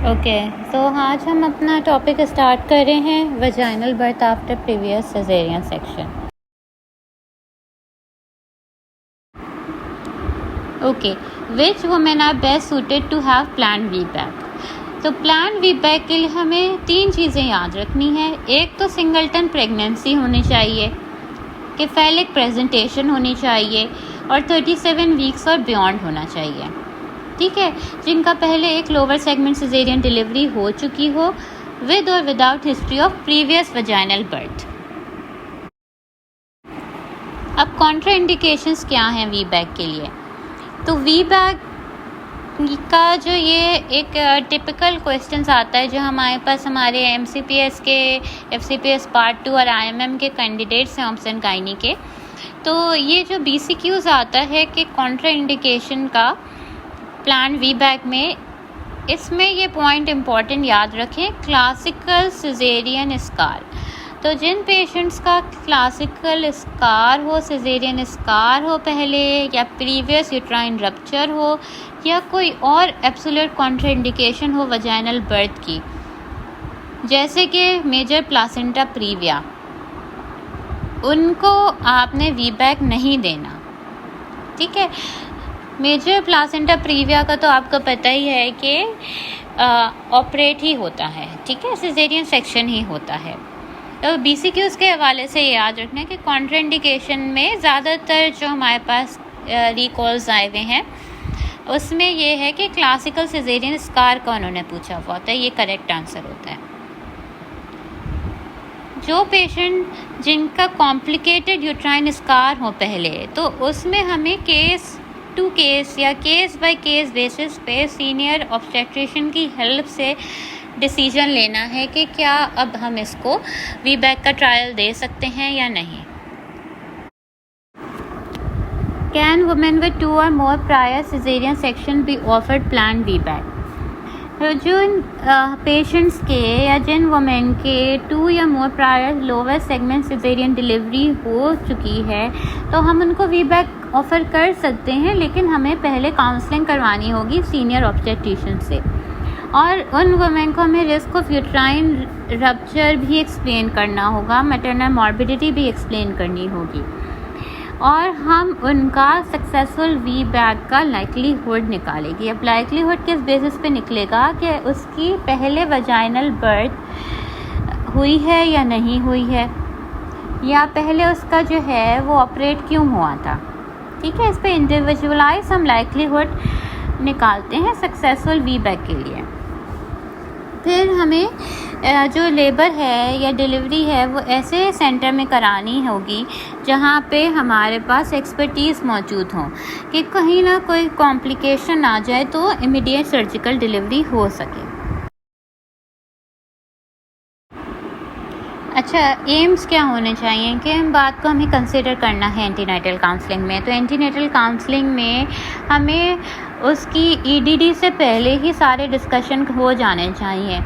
Okay, तो आज हम अपना टॉपिक स्टार्ट कर रहे हैं vaginal birth after previous caesarean section. Okay, which women are best suited to have plan we back. तो प्लान वी बैक के लिए हमें 3 चीज़ें याद रखनी है। एक तो सिंगलटन प्रेगनेंसी होनी चाहिए, केफेलिक प्रेजेंटेशन होनी चाहिए और 37 वीक्स और बियॉन्ड होना चाहिए। ठीक है, जिनका पहले एक लोअर सेगमेंट सिजेरियन डिलीवरी हो चुकी हो विद और without history of previous vaginal birth. अब कॉन्ट्रा इंडिकेशंस क्या हैं वी बैक के लिए? तो वी बैक का जो ये एक टिपिकल क्वेश्चंस आता है जो हमारे पास हमारे MCPS के FCPS पार्ट 2 और IMM के कैंडिडेट्स हैं ऑप्शन गाइनी के। तो ये जो BCQs आता है कि कॉन्ट्रा इंडिकेशन का प्लान वी बैक में, इसमें ये पॉइंट इम्पॉर्टेंट याद रखें, क्लासिकल सिजेरियन स्कार। तो जिन पेशेंट्स का क्लासिकल स्कार हो, सिजेरियन स्कार हो पहले, या प्रीवियस यूट्राइन रप्चर हो, या कोई और एब्सोल्यूट कॉन्ट्राइंडिकेशन हो वजाइनल बर्थ की, जैसे कि मेजर प्लासेंटा प्रीविया, उनको आपने वी बैक नहीं देना। ठीक है, मेजर प्लासेंटा प्रीविया का तो आपको पता ही है कि ऑपरेट ही होता है। ठीक है, सिजेरियन सेक्शन ही होता है। तो BCQs के हवाले से याद रखना कि कॉन्ट्राइंडिकेशन में ज़्यादातर जो हमारे पास रिकॉल्स आए हुए हैं उसमें ये है कि क्लासिकल सिजेरियन स्कार का उन्होंने पूछा हुआ होता है, ये करेक्ट आंसर होता है। जो पेशेंट जिनका कॉम्प्लिकेटेड यूट्राइन स्कार हो पहले, तो उसमें हमें केस टू केस या केस बाय केस बेसिस पे सीनियर ऑब्स्टेट्रिशियन की हेल्प से डिसीजन लेना है कि क्या अब हम इसको वी बैक का ट्रायल दे सकते हैं या नहीं। कैन वुमेन विद 2 और more prior caesarean section be offered plan we back. तो जिन पेशेंट्स के या जिन वुमेन के 2 या more prior lower segment caesarean delivery हो चुकी है, तो हम उनको वी बैक ऑफ़र कर सकते हैं, लेकिन हमें पहले काउंसलिंग करवानी होगी सीनियर ऑब्स्टेट्रिशियन से। और उन वुमेन को हमें रिस्क ऑफ यूट्राइन रप्चर भी एक्सप्लेन करना होगा, मैटरनल मॉर्बिडिटी भी एक्सप्लेन करनी होगी, और हम उनका सक्सेसफुल वी बैक का लाइकलीहुड निकालेगी। अब लाइकलीहुड किस बेसिस पे निकलेगा कि उसकी पहले वजाइनल बर्थ हुई है या नहीं हुई है, या पहले उसका जो है वो ऑपरेट क्यों हुआ था। ठीक है, इस पे इंडिविजुअलाइज हम लाइकलीहुड निकालते हैं सक्सेसफुल वी बैक के लिए। फिर हमें जो लेबर है या डिलीवरी है वो ऐसे सेंटर में करानी होगी जहाँ पे हमारे पास एक्सपर्टीज़ मौजूद हो कि कहीं ना कोई कॉम्प्लिकेशन आ जाए तो इमीडिएट सर्जिकल डिलीवरी हो सके। अच्छा, एम्स क्या होने चाहिए कि इन बात को हमें कंसिडर करना है एंटीनेटल काउंसलिंग में। तो एंटीनेटल काउंसलिंग में हमें उसकी EDD से पहले ही सारे डिस्कशन हो जाने चाहिए।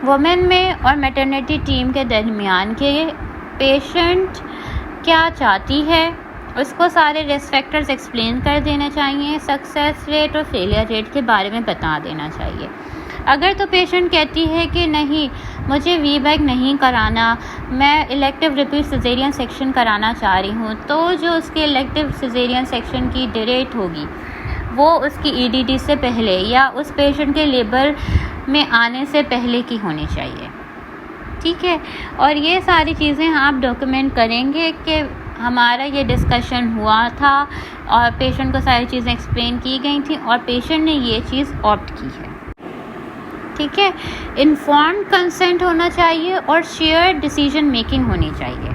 वुमेन में और मैटरनिटी टीम के दरमियान के पेशेंट क्या चाहती है उसको सारे रिस्क फैक्टर्स एक्सप्लेन कर देना चाहिए, सक्सेस रेट और फेलियर रेट के बारे में बता देना चाहिए। अगर तो पेशेंट कहती है कि नहीं, मुझे वी बैक नहीं कराना, मैं इलेक्टिव रिपीट सिजेरियन सेक्शन कराना चाह रही हूँ, तो जो उसके इलेक्टिव सिजेरियन सेक्शन की डेट होगी वो उसकी EDD से पहले या उस पेशेंट के लेबर में आने से पहले की होनी चाहिए। ठीक है, और ये सारी चीज़ें आप डॉक्यूमेंट करेंगे कि हमारा ये डिस्कशन हुआ था और पेशेंट को सारी चीज़ें एक्सप्लेन की गई थी और पेशेंट ने ये चीज़ ऑप्ट की है। ठीक है, इन्फॉर्म्ड कंसेंट होना चाहिए और शेयर्ड डिसीजन मेकिंग होनी चाहिए।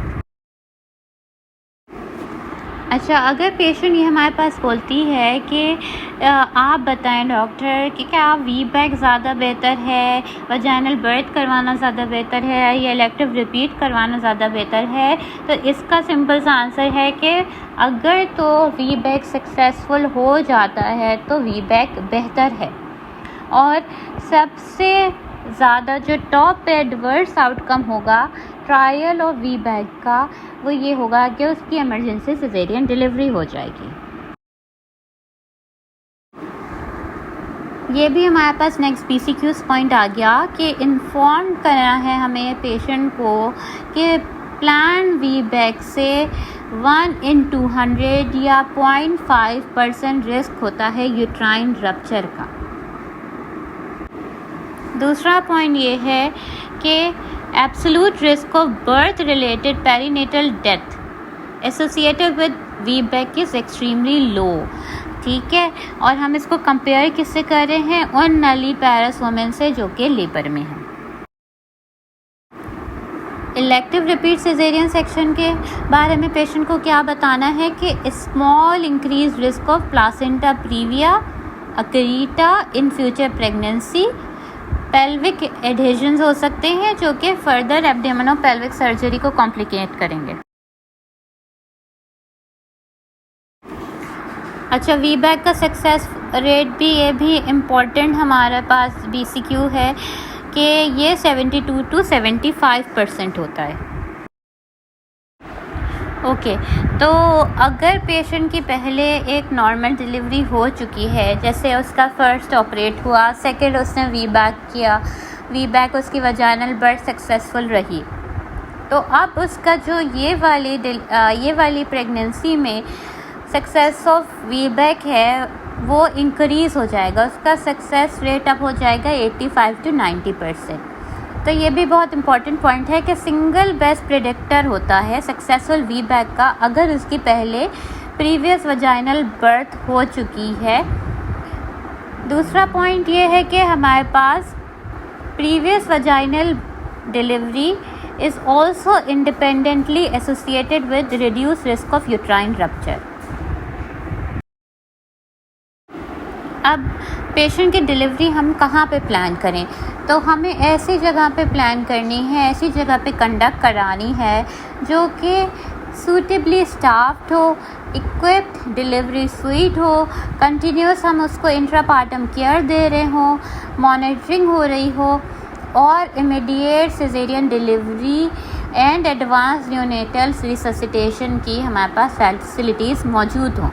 अच्छा, अगर पेशेंट ये हमारे पास बोलती है कि आप बताएं डॉक्टर कि क्या वी बैक ज़्यादा बेहतर है, वजाइनल बर्थ करवाना ज़्यादा बेहतर है, या इलेक्टिव रिपीट करवाना ज़्यादा बेहतर है, तो इसका सिंपल सा आंसर है कि अगर तो वी बैक सक्सेसफुल हो जाता है तो वी बैक बेहतर है। और सबसे ज़्यादा जो टॉप एडवर्स आउटकम होगा ट्रायल ऑफ वी बैक का, वो ये होगा कि उसकी इमरजेंसी सिजेरियन डिलीवरी हो जाएगी। ये भी हमारे पास नेक्स्ट PCQs पॉइंट आ गया कि इन्फॉर्म करना है हमें पेशेंट को कि प्लान VBAC से 1 in 200 या 0.5% रिस्क होता है यूट्राइन रप्चर का। दूसरा पॉइंट ये है कि absolute risk of birth related perinatal death associated with VBAC is extremely low. ठीक है, और हम इसको कंपेयर किससे कर रहे हैं? उन नली पैरस वुमेन से जो कि लेबर में है। इलेक्टिव रिपीट सिजेरियन सेक्शन के बारे में पेशेंट को क्या बताना है कि small increase risk of placenta previa accreta in future pregnancy, pelvic adhesions हो सकते हैं जो कि फर्दर एब्डोमिनो पेल्विक सर्जरी को कॉम्प्लिकेट करेंगे। अच्छा, VBAC का सक्सेस रेट भी, ये भी इम्पॉर्टेंट हमारे पास BCQ है कि ये 72 to 75% होता है। ओके, तो अगर पेशेंट की पहले एक नॉर्मल डिलीवरी हो चुकी है, जैसे उसका फर्स्ट ऑपरेट हुआ, सेकंड उसने VBAC किया, VBAC उसकी वजाइनल बर्थ सक्सेसफुल रही, तो अब उसका जो ये वाली प्रेगनेंसी में सक्सेस ऑफ VBAC है वो इंक्रीज़ हो जाएगा, उसका सक्सेस रेट अब हो जाएगा 85 to 90%। तो ये भी बहुत इंपॉर्टेंट पॉइंट है कि सिंगल बेस्ट प्रेडिक्टर होता है सक्सेसफुल VBAC का अगर उसकी पहले प्रीवियस वजाइनल बर्थ हो चुकी है। दूसरा पॉइंट ये है कि हमारे पास previous vaginal delivery is also independently associated with reduce risk of uterine rupture. अब पेशेंट की डिलीवरी हम कहाँ पे प्लान करें? तो हमें ऐसी जगह पे प्लान करनी है, ऐसी जगह पे कंडक्ट करानी है जो कि सूटेबली स्टाफ्ड हो, इक्विप्ड डिलीवरी स्वीट हो, कंटिन्यूस हम उसको इंट्रापार्टम केयर दे रहे हों, मॉनिटरिंग हो रही हो और immediate caesarean delivery and advance neonatal resuscitation की हमारे पास फैसिलिटीज़ मौजूद हों।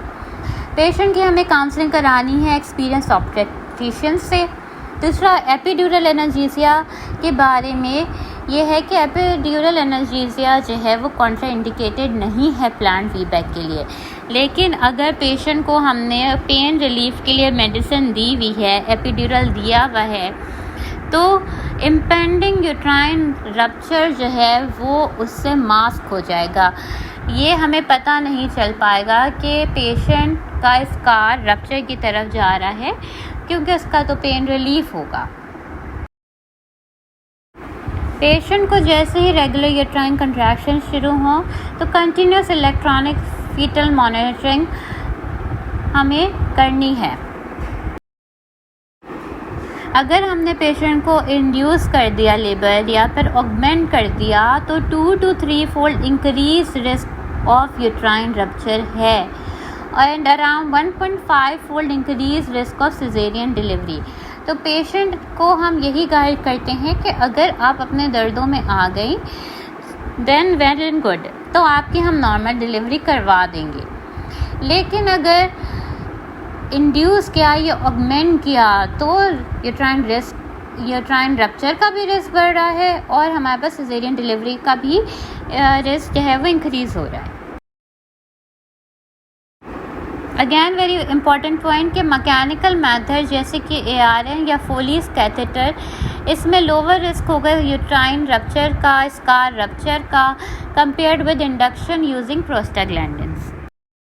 पेशेंट की हमें काउंसलिंग करानी है एक्सपीरियंस ऑब्स्टेट्रिशियन से। दूसरा, एपिड्यूरल एनास्थीसिया के बारे में ये है कि एपिड्यूरल एनास्थीसिया जो है वो कॉन्ट्रा इंडिकेटेड नहीं है प्लान VBAC के लिए, लेकिन अगर पेशेंट को हमने पेन रिलीफ के लिए मेडिसिन दी हुई है, एपिड्यूरल दिया हुआ है, तो इम्पेंडिंग यूट्राइन रप्चर जो है वो उससे मास्क हो जाएगा। ये हमें पता नहीं चल पाएगा कि पेशेंट का स्कार रप्चर की तरफ जा रहा है क्योंकि उसका तो पेन रिलीफ होगा। पेशेंट को जैसे ही रेगुलर यूट्राइन कंट्रैक्शन शुरू हो तो कंटिन्यूस इलेक्ट्रॉनिक फीटल मॉनिटरिंग हमें करनी है। अगर हमने पेशेंट को इंड्यूस कर दिया लेबर या फिर ऑगमेंट कर दिया तो 2 to 3 fold increase risk of uterine rupture है and around 1.5 fold increase risk of caesarean delivery. तो पेशेंट को हम यही गाइड करते हैं कि अगर आप अपने दर्दों में आ गई देन वेल एंड गुड, तो आपकी हम नॉर्मल डिलीवरी करवा देंगे। लेकिन अगर इंड्यूस किया या ऑगमेंट किया तो यूट्राइन रप्चर का भी रिस्क बढ़ रहा है और हमारे पास सिजेरियन डिलीवरी का भी रिस्क जो है वो इंक्रीज़ हो रहा है। अगेन वेरी इंपॉर्टेंट पॉइंट कि मैकेनिकल मेथड जैसे कि ARN या फोलीज कैथेटर, इसमें लोअर रिस्क होगा यूट्राइन रप्चर का, स्कार रप्चर का, compared with induction using prostaglandin.